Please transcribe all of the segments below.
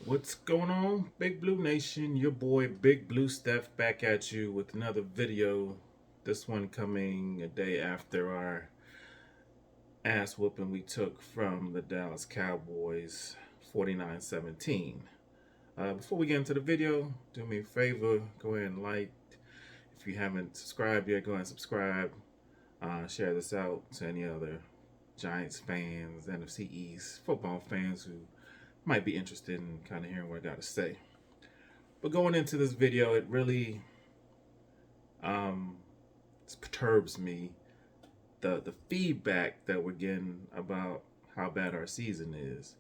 What's going on, Big Blue Nation? Your boy Big Blue Steph back at you with another video. This one coming a day after our ass whooping we took from the Dallas Cowboys 49-17. Before we get into the video, do me a favor, go ahead and like. If you haven't subscribed yet, go ahead and subscribe. Share this out to any other Giants fans, NFC East football fans who might be interested in kind of hearing what I got to say. But going into this video, it really um, perturbs me the feedback that we're getting about how bad our season is.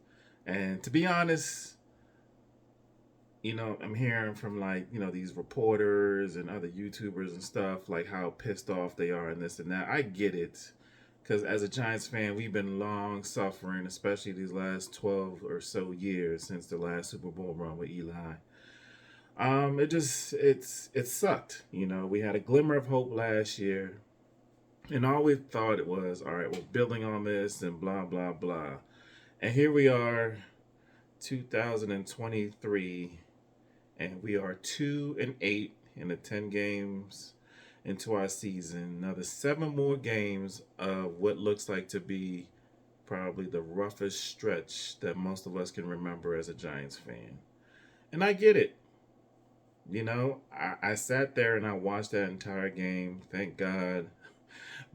And to be honest, I'm hearing from these reporters and other YouTubers and stuff like how pissed off they are and this and that. I get it. Because as a Giants fan, we've been long suffering, especially these last 12 or so years since the last Super Bowl run with Eli. It sucked. We had a glimmer of hope last year, and all we thought it was, all right, we're building on this and blah blah blah. And here we are, 2023, and we are 2-8 in the 10 games into our season. Another 7 more games of what looks like to be probably the roughest stretch that most of us can remember as a Giants fan. And I get it. I sat there and I watched that entire game. Thank God,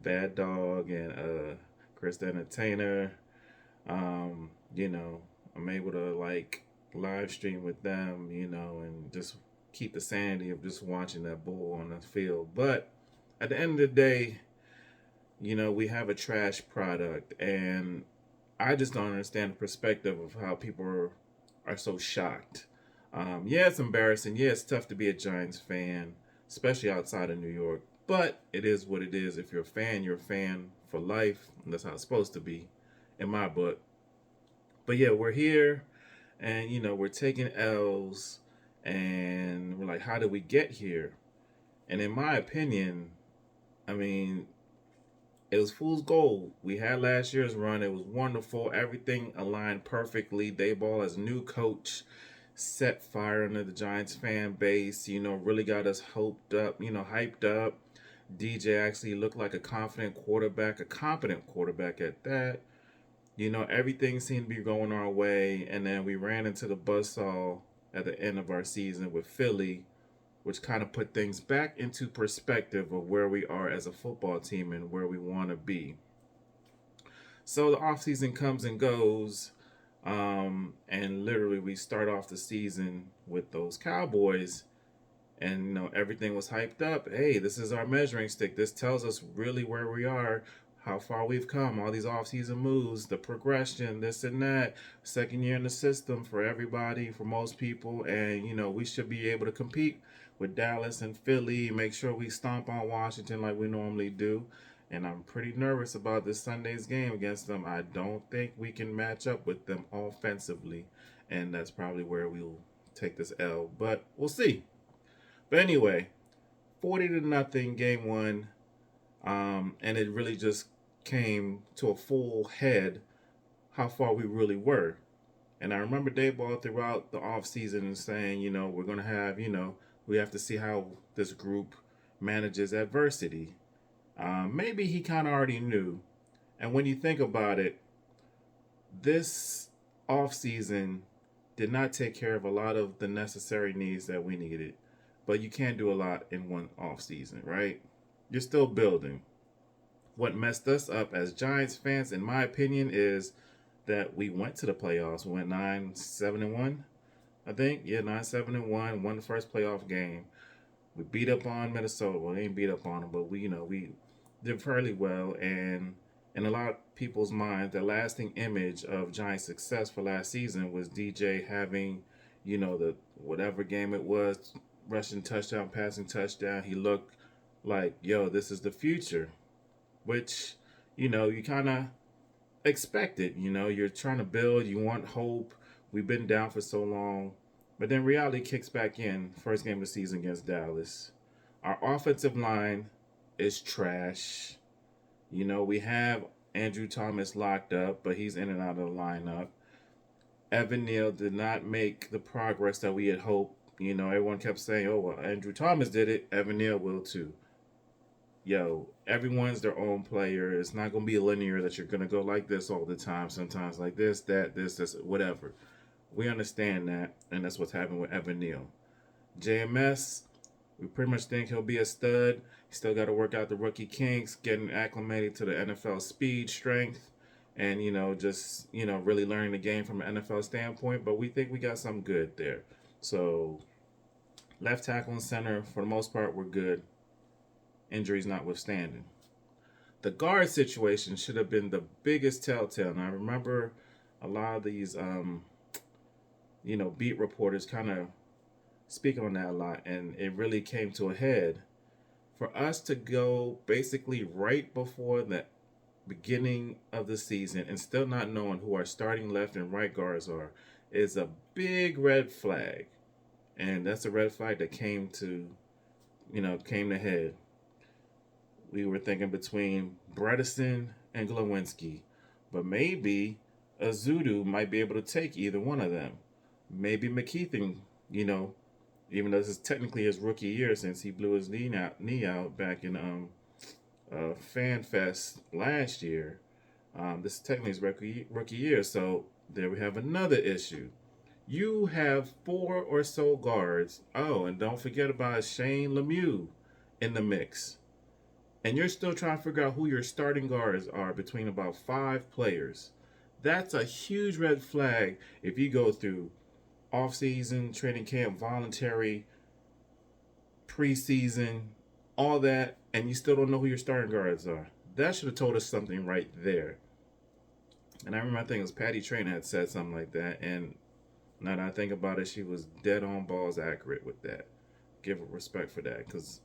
Bad Dog and Chris the Entertainer. Um, you know, I'm able to live stream with them, and just keep the sanity of just watching that bull on the field. But at the end of the day, we have a trash product, and I just don't understand the perspective of how people are so shocked. Yeah, it's embarrassing. Yeah, it's tough to be a Giants fan, especially outside of New York. But it is what it is. If you're a fan, you're a fan for life. And that's how it's supposed to be, in my book. But yeah, we're here, and we're taking L's, and we're like, how did we get here? And in my opinion, I mean, it was fool's gold. We had last year's run. It was wonderful. Everything aligned perfectly. Dayball as new coach set fire under the Giants fan base. Really got us hoped up. Hyped up. DJ actually looked like a confident quarterback, a competent quarterback at that. Everything seemed to be going our way, and then we ran into the buzzsaw at the end of our season with Philly, which kind of put things back into perspective of where we are as a football team and where we want to be. So the offseason comes and goes, and literally we start off the season with those Cowboys, and everything was hyped up. Hey, this is our measuring stick. This tells us really where we are, how far we've come, all these offseason moves, the progression, this and that. Second year in the system for everybody, for most people, and we should be able to compete with Dallas and Philly, make sure we stomp on Washington like we normally do. And I'm pretty nervous about this Sunday's game against them. I don't think we can match up with them offensively, and that's probably where we'll take this L, but we'll see. But anyway, 40 to nothing, game one, and it really just came to a full head how far we really were. And I remember Dayball throughout the offseason saying, we're going to have, we have to see how this group manages adversity. Maybe he kind of already knew. And when you think about it, this offseason did not take care of a lot of the necessary needs that we needed. But you can't do a lot in one offseason, right? You're still building. What messed us up as Giants fans, in my opinion, is that we went to the playoffs. We went 9-7-1, I think. Yeah, 9-7-1. Won the first playoff game. We beat up on Minnesota. Well, we ain't beat up on them, but we did fairly well. And in a lot of people's minds, the lasting image of Giants' success for last season was DJ having, the whatever game it was, rushing touchdown, passing touchdown. He looked like, yo, this is the future, which, you kind of expect it. You're trying to build, you want hope. We've been down for so long. But then reality kicks back in. First game of the season against Dallas. Our offensive line is trash. We have Andrew Thomas locked up, but he's in and out of the lineup. Evan Neal did not make the progress that we had hoped. Everyone kept saying, "Oh well, Andrew Thomas did it. Evan Neal will too." Yo, everyone's their own player. It's not going to be linear that you're going to go like this all the time. Sometimes like this, that, this, whatever. We understand that, and that's what's happened with Evan Neal. JMS, we pretty much think he'll be a stud. He still got to work out the rookie kinks, getting acclimated to the NFL speed, strength, and just really learning the game from an NFL standpoint. But we think we got some good there. So left tackle and center, for the most part, we're good. Injuries notwithstanding. The guard situation should have been the biggest telltale. And I remember a lot of these, beat reporters kind of speaking on that a lot, and it really came to a head. For us to go basically right before the beginning of the season and still not knowing who our starting left and right guards are is a big red flag. And that's a red flag that came to head. We were thinking between Bredesen and Glowinski, but maybe Azudu might be able to take either one of them. Maybe McKeithen, even though this is technically his rookie year since he blew his knee out back in Fan Fest last year. This is technically his rookie year, so there we have another issue. You have 4 or so guards. Oh, and don't forget about Shane Lemieux in the mix. And you're still trying to figure out who your starting guards are between about 5 players. That's a huge red flag if you go through off-season, training camp, voluntary, preseason, all that, and you still don't know who your starting guards are. That should have told us something right there. And I remember, I think it was Patty Trainer had said something like that, and now that I think about it, she was dead on balls accurate with that. Give her respect for that, because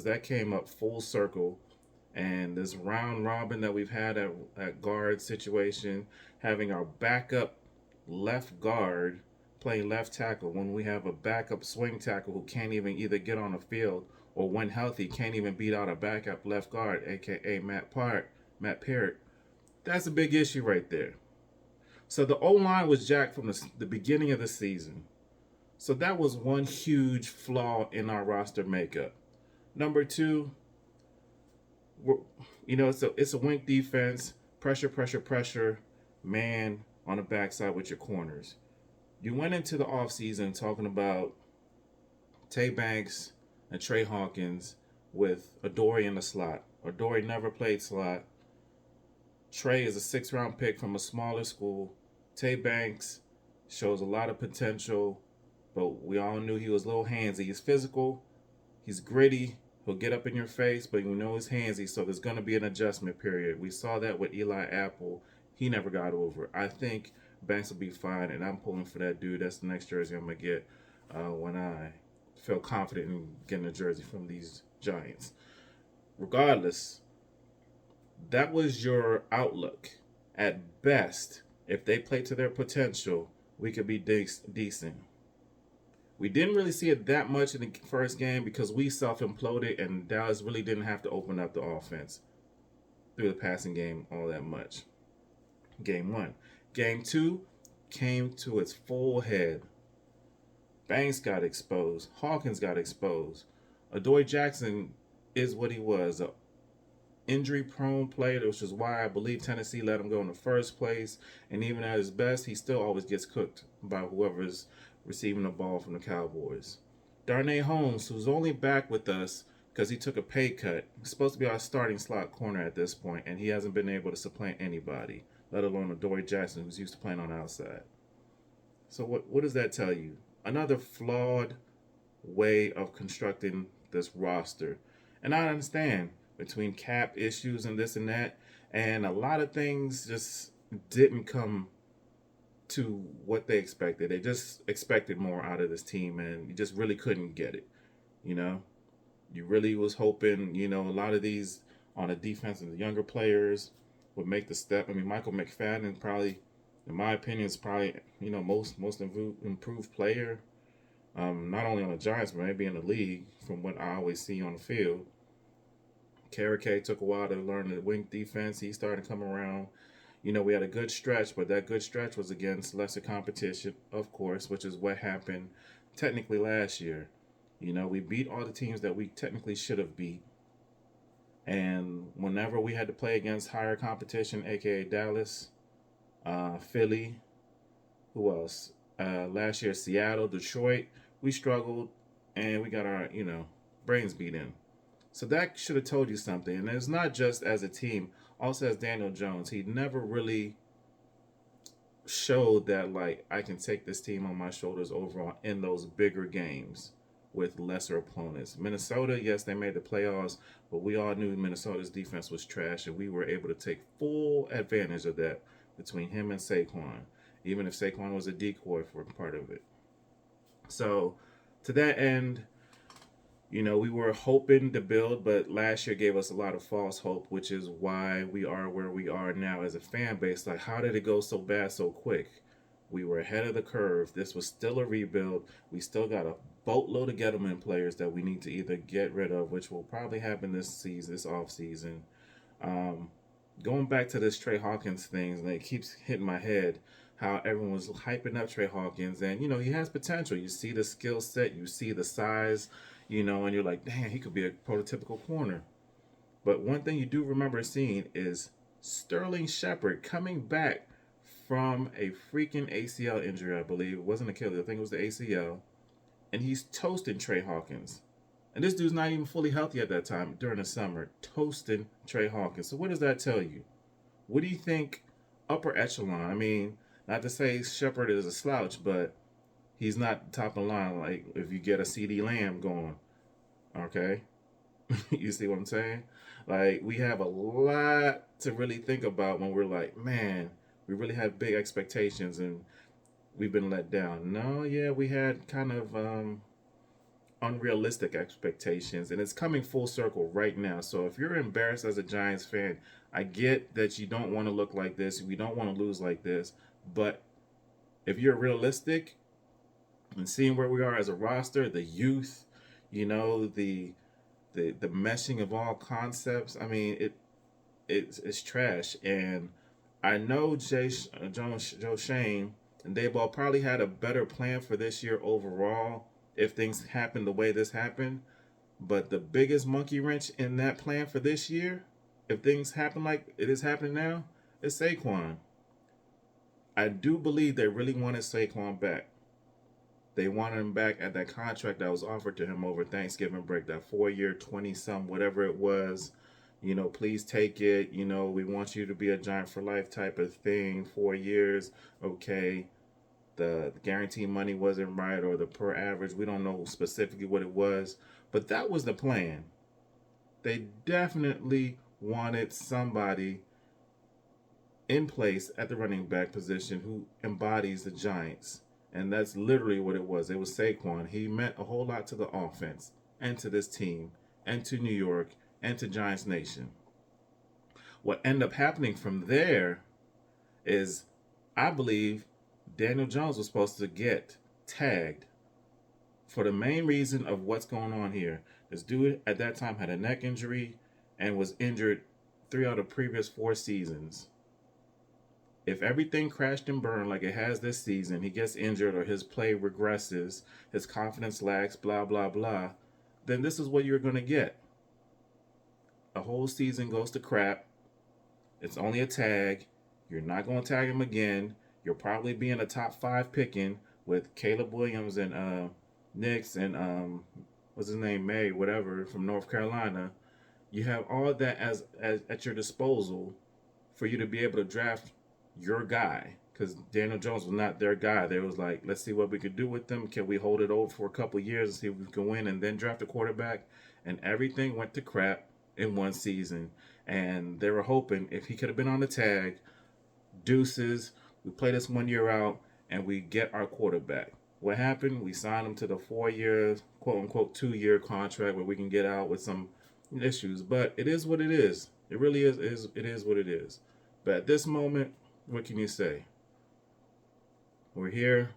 that came up full circle. And this round robin that we've had at guard situation, having our backup left guard playing left tackle when we have a backup swing tackle who can't even either get on the field or when healthy can't even beat out a backup left guard, aka Matt Parrott. That's a big issue right there. So the O-line was jacked from the beginning of the season. So that was one huge flaw in our roster makeup. Number 2, it's a wink defense, pressure, man on the backside with your corners. You went into the offseason talking about Tay Banks and Trey Hawkins with Adoree in the slot. Adoree never played slot. Trey is a 6th-round pick from a smaller school. Tay Banks shows a lot of potential, but we all knew he was a little handsy. He's physical, he's gritty, he'll get up in your face, but you know he's handsy, so there's going to be an adjustment period. We saw that with Eli Apple. He never got over. I think Banks will be fine, and I'm pulling for that dude. That's the next jersey I'm going to get when I feel confident in getting a jersey from these Giants. Regardless, that was your outlook. At best, if they play to their potential, we could be decent. We didn't really see it that much in the first game because we self-imploded and Dallas really didn't have to open up the offense through the passing game all that much. Game 1. Game 2 came to its full head. Banks got exposed. Hawkins got exposed. Adoree Jackson is what he was, an injury-prone player, which is why I believe Tennessee let him go in the first place. And even at his best, he still always gets cooked by whoever's receiving the ball from the Cowboys. Darnay Holmes, who's only back with us because he took a pay cut. He's supposed to be our starting slot corner at this point, and he hasn't been able to supplant anybody, let alone Adoree Jackson, who's used to playing on the outside. So what does that tell you? Another flawed way of constructing this roster. And I understand between cap issues and this and that, and a lot of things just didn't come to what they expected. They just expected more out of this team, and you just really couldn't get it. You really was hoping, a lot of these on the defense and the younger players would make the step. I mean, Michael McFadden probably, in my opinion, is probably, most improved player, not only on the Giants, but maybe in the league from what I always see on the field. Karake took a while to learn the wing defense. He started to come around. We had a good stretch, but that good stretch was against lesser competition, of course, which is what happened technically last year. We beat all the teams that we technically should have beat. And whenever we had to play against higher competition, aka Dallas, Philly, who else? Last year, Seattle, Detroit, we struggled and we got our, brains beat in. So that should have told you something. And it's not just as a team, also as Daniel Jones. He never really showed that, like, I can take this team on my shoulders overall in those bigger games with lesser opponents. Minnesota, yes, they made the playoffs, but we all knew Minnesota's defense was trash, and we were able to take full advantage of that between him and Saquon, even if Saquon was a decoy for part of it. So, to that end, we were hoping to build, but last year gave us a lot of false hope, which is why we are where we are now as a fan base. Like, how did it go so bad so quick? We were ahead of the curve. This was still a rebuild. We still got a boatload of Gettleman players that we need to either get rid of, which will probably happen this season, this off season. Um, Going back to this Trey Hawkins thing, and it keeps hitting my head how everyone was hyping up Trey Hawkins, and he has potential. You see the skill set, you see the size, and you're like, damn, he could be a prototypical corner. But one thing you do remember seeing is Sterling Shepard coming back from a freaking ACL injury, I believe. It wasn't Achilles, I think it was the ACL. And he's toasting Trey Hawkins. And this dude's not even fully healthy at that time during the summer, toasting Trey Hawkins. So what does that tell you? What do you think upper echelon? I mean, not to say Shepard is a slouch, but he's not top of the line. Like if you get a CD Lamb going, okay, you see what I'm saying? Like we have a lot to really think about when we're like, man, we really had big expectations and we've been let down. No, yeah, we had kind of unrealistic expectations, and it's coming full circle right now. So if you're embarrassed as a Giants fan, I get that you don't want to look like this, we don't want to lose like this, but if you're realistic and seeing where we are as a roster, the youth, the meshing of all concepts, I mean, it's trash. And I know Joe Shane and Dayball probably had a better plan for this year overall if things happen the way this happened. But the biggest monkey wrench in that plan for this year, if things happen like it is happening now, is Saquon. I do believe they really wanted Saquon back. They wanted him back at that contract that was offered to him over Thanksgiving break, that 4 year, 20 some, whatever it was. Please take it. We want you to be a Giant for life type of thing. 4 years, okay. The guarantee money wasn't right or the per average. We don't know specifically what it was, but that was the plan. They definitely wanted somebody in place at the running back position who embodies the Giants. And that's literally what it was. It was Saquon. He meant a whole lot to the offense and to this team and to New York and to Giants Nation. What ended up happening from there is, I believe, Daniel Jones was supposed to get tagged for the main reason of what's going on here. This dude at that time had a neck injury and was injured 3 out of the previous 4 seasons. If everything crashed and burned like it has this season, he gets injured or his play regresses, his confidence lacks, blah, blah, blah, then this is what you're going to get. A whole season goes to crap. It's only a tag. You're not going to tag him again. You'll probably be in a top 5 picking with Caleb Williams and Nix and what's his name, May, whatever, from North Carolina. You have all of that as at your disposal for you to be able to draft your guy, because Daniel Jones was not their guy. They was like, let's see what we could do with them. Can we hold it over for a couple of years and see if we can win and then draft a quarterback? And everything went to crap in one season. And they were hoping if he could have been on the tag, deuces, we play this 1 year out and we get our quarterback. What happened? We signed him to the 4 year, quote unquote, 2 year contract where we can get out with some issues. But it is what it is. It really is it is what it is. But at this moment, what can you say? We're here.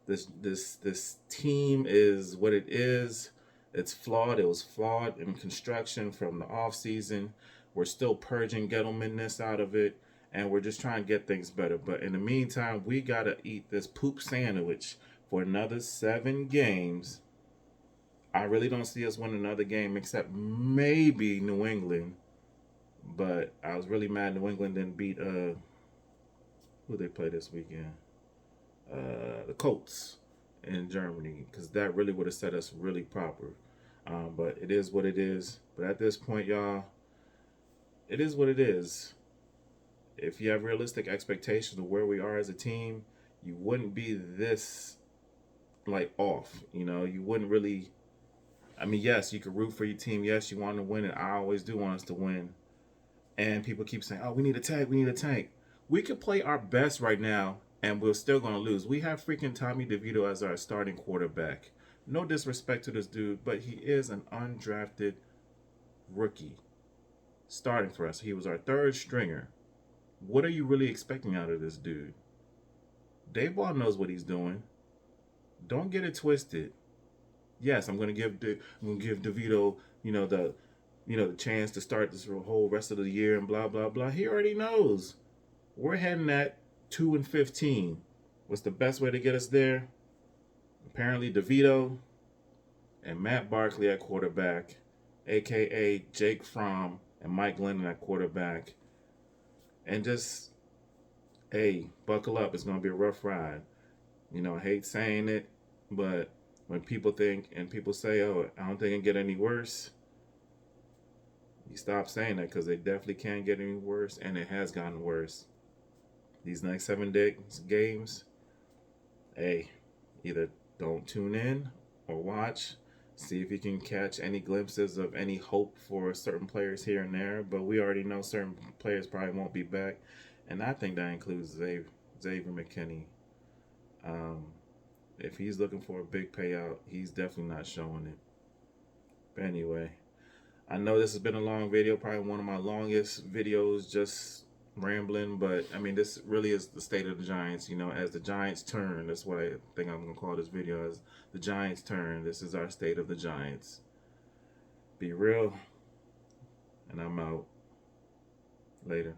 This team is what it is. It's flawed. It was flawed in construction from the off season. We're still purging Gettlemanness out of it, and we're just trying to get things better. But in the meantime, we gotta eat this poop sandwich for another 7 games. I really don't see us winning another game except maybe New England. But I was really mad New England didn't beat who they play this weekend? The Colts in Germany, because that really would have set us really proper. But it is what it is. But at this point, y'all, it is what it is. If you have realistic expectations of where we are as a team, you wouldn't be this like off. You wouldn't really. I mean, yes, you could root for your team. Yes, you want to win, and I always do want us to win. And people keep saying, "Oh, we need a tank. We need a tank." We could play our best right now, and we're still going to lose. We have freaking Tommy DeVito as our starting quarterback. No disrespect to this dude, but he is an undrafted rookie starting for us. He was our third stringer. What are you really expecting out of this dude? Dave Ball knows what he's doing. Don't get it twisted. Yes, I'm gonna give DeVito, the chance to start this whole rest of the year and blah blah blah. He already knows. We're heading at 2-15. What's the best way to get us there? Apparently DeVito and Matt Barkley at quarterback, aka Jake Fromm and Mike Glennon at quarterback. And just, hey, buckle up. It's gonna be a rough ride. I hate saying it, but when people think and people say, "Oh, I don't think it can get any worse," you stop saying that, because they definitely can get any worse, and it has gotten worse. These next 7 games, hey, either don't tune in or watch. See if you can catch any glimpses of any hope for certain players here and there. But we already know certain players probably won't be back, and I think that includes Xavier McKinney. Um, if he's looking for a big payout, he's definitely not showing it. But anyway, I know this has been a long video, probably one of my longest videos, just rambling. But I mean, this really is the state of the Giants. As the Giants turn, that's what I think I'm gonna call this video. As the Giants turn, this is our state of the Giants. Be real, and I'm out. Later.